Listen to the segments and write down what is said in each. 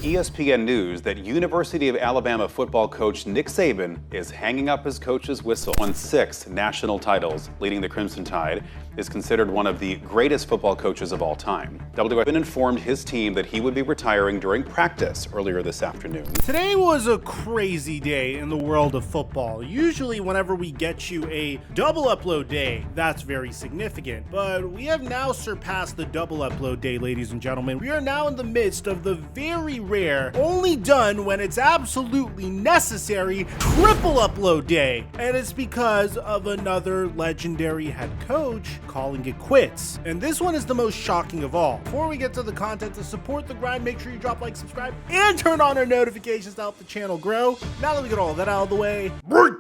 ESPN News that University of Alabama football coach Nick Saban is hanging up his coach's whistle. Won 6 national titles, leading the Crimson Tide, is considered one of the greatest football coaches of all time. WFN informed his team that he would be retiring during practice earlier this afternoon. Today was a crazy day in the world of football. Usually whenever we get you a double upload day, that's very significant. But we have now surpassed the double upload day, ladies and gentlemen. We are now in the midst of the very rare, only done when it's absolutely necessary, triple upload day. And it's because of another legendary head coach calling it quits. And this one is the most shocking of all. Before we get to the content, to support the grind, make sure you drop like, subscribe, and turn on our notifications to help the channel grow. Now that we get all that out of the way, break!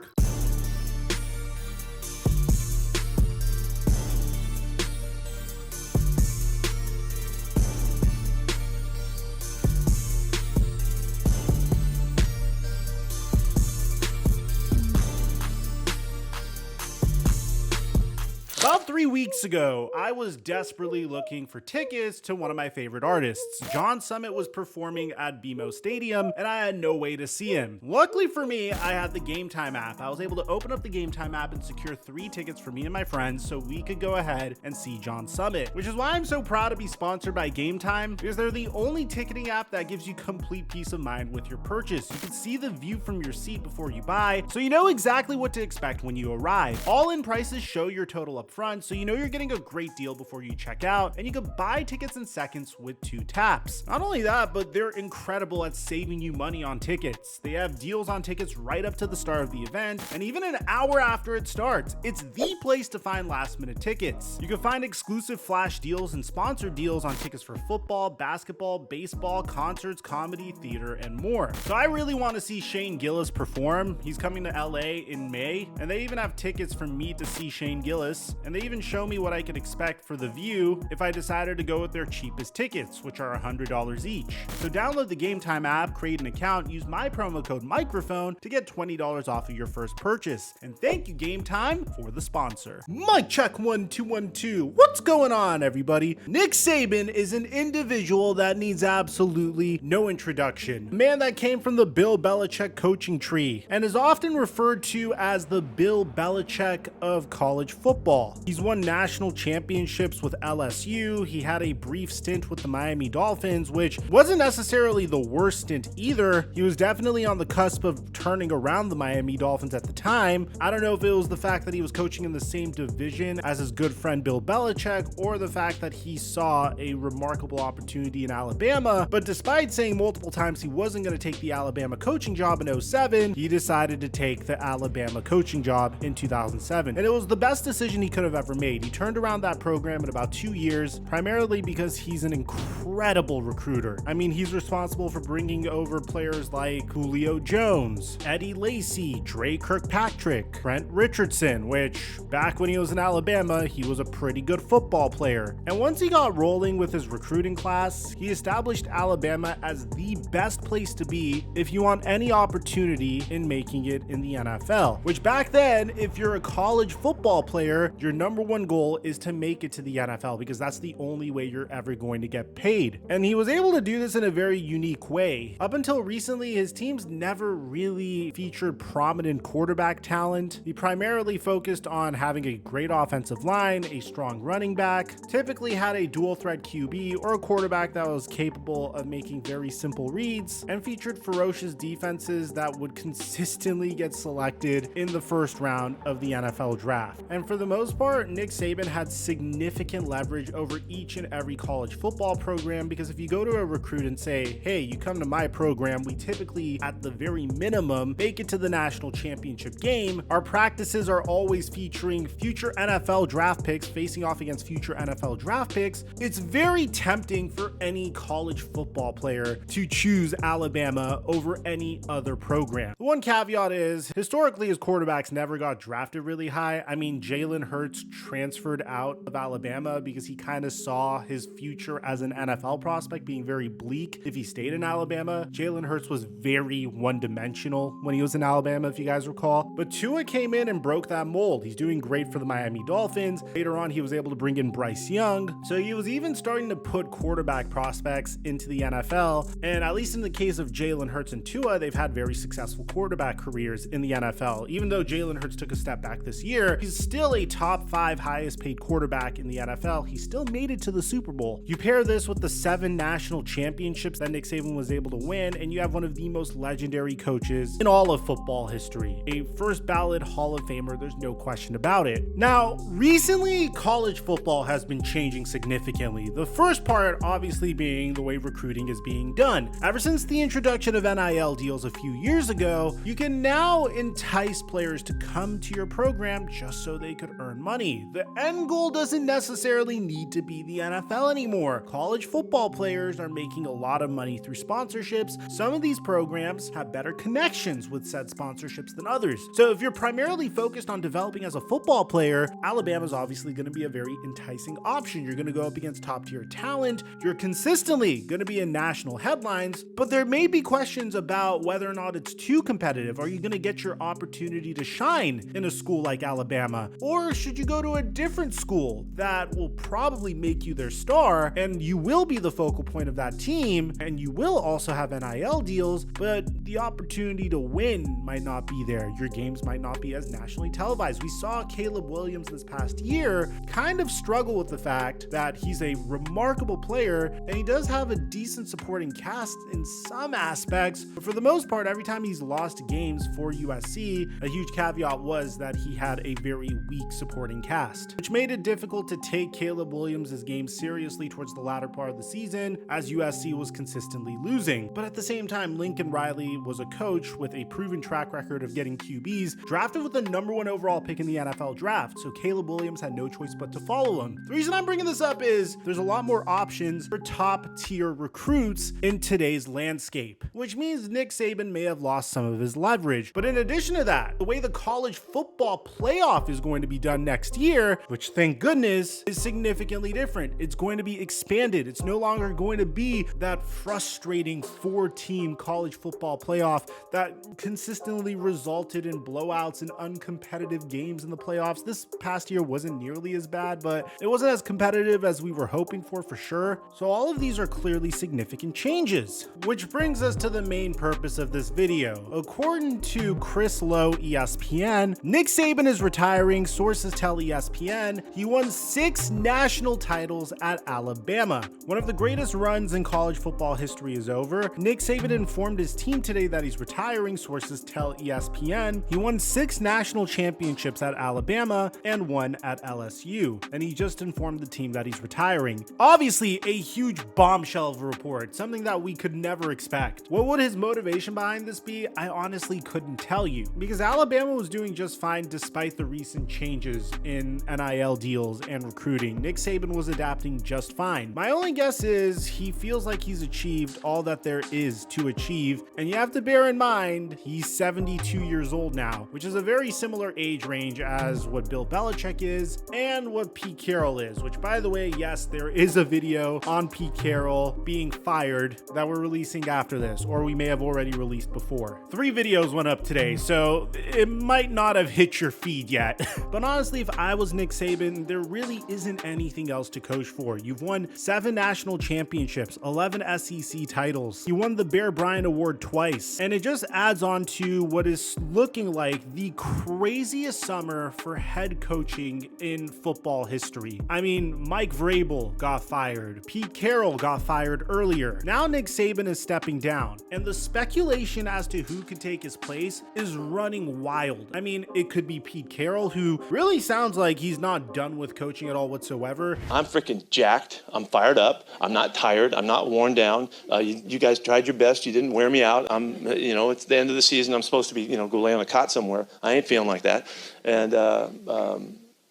About 3 weeks ago, I was desperately looking for tickets to one of my favorite artists. John Summit was performing at BMO Stadium, and I had no way to see him. Luckily for me, I had the Game Time app. I was able to open up the Game Time app and secure 3 tickets for me and my friends so we could go ahead and see John Summit, which is why I'm so proud to be sponsored by Game Time, because they're the only ticketing app that gives you complete peace of mind with your purchase. You can see the view from your seat before you buy, so you know exactly what to expect when you arrive. All-in prices show your total up front, so you know you're getting a great deal before you check out, and you can buy tickets in seconds with 2 taps. Not only that, but they're incredible at saving you money on tickets. They have deals on tickets right up to the start of the event, and even an hour after it starts. It's the place to find last-minute tickets. You can find exclusive flash deals and sponsored deals on tickets for football, basketball, baseball, concerts, comedy, theater, and more. So I really want to see Shane Gillis perform. He's coming to LA in May, and they even have tickets for me to see Shane Gillis, and they even show me what I could expect for the view if I decided to go with their cheapest tickets, which are $100 each. So download the Game Time app, create an account, use my promo code Mikerophone to get $20 off of your first purchase. And thank you, Game Time, for the sponsor. Mic check 1 2 1 2. What's going on, everybody? Nick Saban is an individual that needs absolutely no introduction. A man that came from the Bill Belichick coaching tree and is often referred to as the Bill Belichick of college football. He's won national championships with LSU. He had a brief stint with the Miami Dolphins, which wasn't necessarily the worst stint either. He was definitely on the cusp of turning around the Miami Dolphins at the time. I don't know if it was the fact that he was coaching in the same division as his good friend Bill Belichick, or the fact that he saw a remarkable opportunity in Alabama, but despite saying multiple times he wasn't going to take the Alabama coaching job in 2007, he decided to take the Alabama coaching job in 2007. And it was the best decision he could have ever made. He turned around that program in about 2 years, primarily because he's an incredible recruiter. I mean, he's responsible for bringing over players like Julio Jones, Eddie Lacy, Dre Kirkpatrick, Trent Richardson, which back when he was in Alabama, he was a pretty good football player. And once he got rolling with his recruiting class, he established Alabama as the best place to be if you want any opportunity in making it in the NFL. Which back then, if you're a college football player, your number one goal is to make it to the NFL, because that's the only way you're ever going to get paid. And he was able to do this in a very unique way. Up until recently, his teams never really featured prominent quarterback talent. He primarily focused on having a great offensive line, a strong running back, typically had a dual threat QB or a quarterback that was capable of making very simple reads, and featured ferocious defenses that would consistently get selected in the first round of the NFL draft. And for the most part, Nick Saban had significant leverage over each and every college football program, because if you go to a recruit and say, hey, you come to my program, we typically at the very minimum make it to the national championship game. Our practices are always featuring future NFL draft picks facing off against future NFL draft picks. It's very tempting for any college football player to choose Alabama over any other program. The one caveat is, historically, his quarterbacks never got drafted really high. I mean, Jalen Hurts, transferred out of Alabama because he kind of saw his future as an NFL prospect being very bleak if he stayed in Alabama. Jalen Hurts was very one-dimensional when he was in Alabama, if you guys recall. But Tua came in and broke that mold. He's doing great for the Miami Dolphins. Later on, he was able to bring in Bryce Young. So he was even starting to put quarterback prospects into the NFL. And at least in the case of Jalen Hurts and Tua, they've had very successful quarterback careers in the NFL. Even though Jalen Hurts took a step back this year, he's still a top 5 highest paid quarterback in the NFL. He still made it to the Super Bowl. You pair this with the 7 national championships that Nick Saban was able to win, and you have one of the most legendary coaches in all of football history. A first ballot Hall of Famer, there's no question about it. Now, recently, college football has been changing significantly. The first part obviously being the way recruiting is being done. Ever since the introduction of NIL deals a few years ago, you can now entice players to come to your program just so they could earn money. The end goal doesn't necessarily need to be the NFL anymore. College football players are making a lot of money through sponsorships. Some of these programs have better connections with said sponsorships than others. So if you're primarily focused on developing as a football player, Alabama's obviously going to be a very enticing option. You're going to go up against top tier talent. You're consistently going to be in national headlines, but there may be questions about whether or not it's too competitive. Are you going to get your opportunity to shine in a school like Alabama? Or should you go to a different school that will probably make you their star and you will be the focal point of that team and you will also have NIL deals, but the opportunity to win might not be there. Your games might not be as nationally televised. We saw Caleb Williams this past year kind of struggle with the fact that he's a remarkable player and he does have a decent supporting cast in some aspects, but for the most part, every time he's lost games for USC, a huge caveat was that he had a very weak supporting cast, which made it difficult to take Caleb Williams' game seriously towards the latter part of the season as USC was consistently losing. But at the same time, Lincoln Riley was a coach with a proven track record of getting QBs drafted with the #1 overall pick in the NFL draft, so Caleb Williams had no choice but to follow him. The reason I'm bringing this up is there's a lot more options for top tier recruits in today's landscape, which means Nick Saban may have lost some of his leverage. But in addition to that, the way the college football playoff is going to be done next year, which thank goodness is significantly different. It's going to be expanded. It's no longer going to be that frustrating 4-team college football playoff that consistently resulted in blowouts and uncompetitive games in the playoffs. This past year wasn't nearly as bad, but it wasn't as competitive as we were hoping for sure. So all of these are clearly significant changes, which brings us to the main purpose of this video. According to Chris Lowe, ESPN, Nick Saban is retiring. Sources tell ESPN he won 6 national titles at Alabama. One of the greatest runs in college football history is over. Nick Saban informed his team today that he's retiring. Sources tell ESPN he won 6 national championships at Alabama and 1 at LSU. And he just informed the team that he's retiring. Obviously, a huge bombshell of a report, something that we could never expect. What would his motivation behind this be? I honestly couldn't tell you, because Alabama was doing just fine despite the recent changes in NIL deals and recruiting. Nick Saban was adapting just fine. My only guess is he feels like he's achieved all that there is to achieve, and you have to bear in mind he's 72 years old now, which is a very similar age range as what Bill Belichick is and what Pete Carroll is, which, by the way, yes, there is a video on Pete Carroll being fired that we're releasing after this, or we may have already released before. 3 videos went up today, so it might not have hit your feed yet. But honestly, if I was Nick Saban, there really isn't anything else to coach for. You've won 7 national championships, 11 SEC titles. You won the Bear Bryant Award twice, and it just adds on to what is looking like the craziest summer for head coaching in football history. I mean, Mike Vrabel got fired. Pete Carroll got fired earlier. Now Nick Saban is stepping down, and the speculation as to who could take his place is running wild. I mean, it could be Pete Carroll, who really sounds like he's not done with coaching at all whatsoever. I'm freaking jacked. I'm fired up. I'm not tired. I'm not worn down. You guys tried your best. You didn't wear me out. It's the end of the season. I'm supposed to be, go lay on a cot somewhere. I ain't feeling like that. And,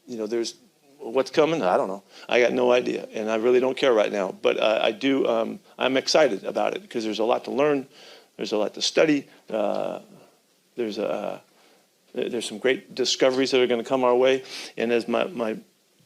there's what's coming. I don't know. I got no idea. And I really don't care right now. But I do. I'm excited about it because there's a lot to learn. There's a lot to study. There's some great discoveries that are going to come our way. And as my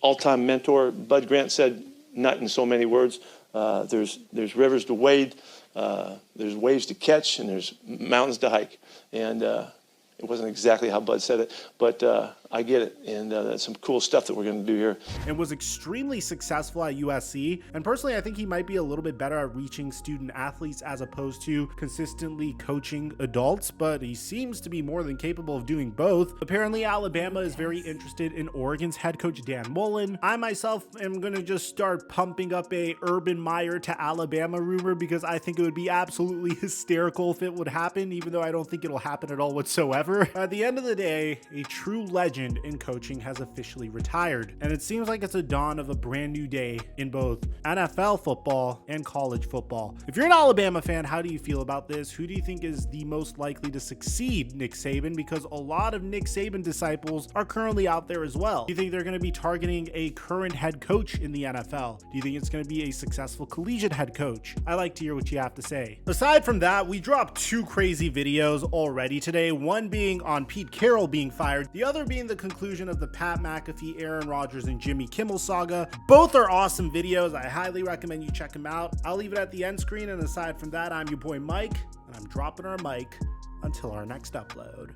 all-time mentor. Bud Grant said, not in so many words, there's rivers to wade, there's waves to catch, and there's mountains to hike. And it wasn't exactly how Bud said it, but I get it, and that's some cool stuff that we're going to do here. And was extremely successful at USC, and personally I think he might be a little bit better at reaching student athletes as opposed to consistently coaching adults, but he seems to be more than capable of doing both. Apparently Alabama is very interested in Oregon's head coach Dan Mullen. I myself am going to just start pumping up a Urban Meyer to Alabama rumor because I think it would be absolutely hysterical if it would happen, even though I don't think it'll happen at all whatsoever. At the end of the day, a true legend in coaching has officially retired, and it seems like it's a dawn of a brand new day in both NFL football and college football. If you're an Alabama fan, how do you feel about this? Who do you think is the most likely to succeed Nick Saban? Because a lot of Nick Saban disciples are currently out there as well. Do you think they're going to be targeting a current head coach in the NFL? Do you think it's going to be a successful collegiate head coach? I like to hear what you have to say. Aside from that, we dropped 2 crazy videos already today, one being on Pete Carroll being fired, the other being the conclusion of the Pat McAfee, Aaron Rodgers, and Jimmy Kimmel saga. Both are awesome videos. I highly recommend you check them out. I'll leave it at the end screen, and aside from that, I'm your boy Mike, and I'm dropping our mic until our next upload.